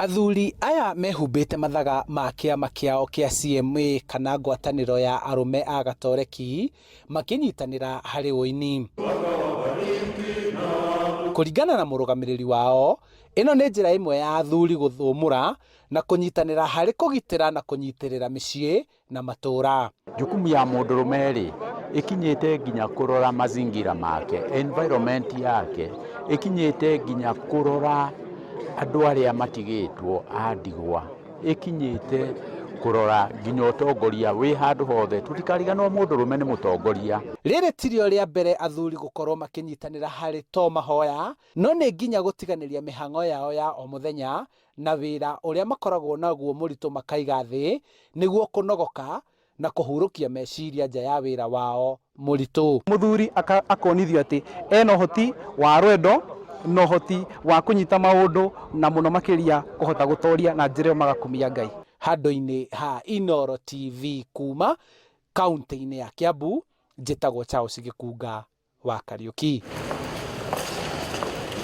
Athuri aya mehumbĩte mathaga ma kĩama kĩao kĩa CMA kana ngwatanĩro ya arũme a gatoreki makĩnyitanĩra harĩ ũini. Kũringana na mũrũgamĩrĩri wao, ĩno nĩ njĩra ĩmwe ya athuri gũthũmũra na kũnyitanĩra harĩ kũgitĩra na kũnyitĩrĩra mĩciĩ na matũũra. Jukumu ya mũndũrũme rĩ ikinyĩte nginya kũrora mazingira make, environment yake, ikinyĩte nginya kũrora andũ arĩa matigĩtwo a ndigwa, ikinyĩte kũrora nginya ũtongoria wĩ handũ hothe, tũtikariganĩrwo mũndũrũme nĩ mũtongoria. Rĩrĩ tirio rĩa mbere athuri gũkorwo makĩnyitanĩra harĩ to mahoya, no nĩ nginya gũtiganĩria mĩhango yao ya o mũthenya na wĩra ũrĩa makoragwo naguo mũritũ makaiga thĩ nĩguo kũnogoka na kũhurũkia meciria nja ya wĩra wao mũritũ. Mũthuri akonithio atĩ ena ũhoti wa rwendo na ũhoti wa kũnyita maũndũ na mũno makĩria kũhota gũtoria na njĩra ĩyo magakumia Ngai. Handũ-inĩ ha Inooro TV kuuma kaunti-inĩ ya Kiambu, njĩtagwo Charles Gĩkunga wa Kariuki.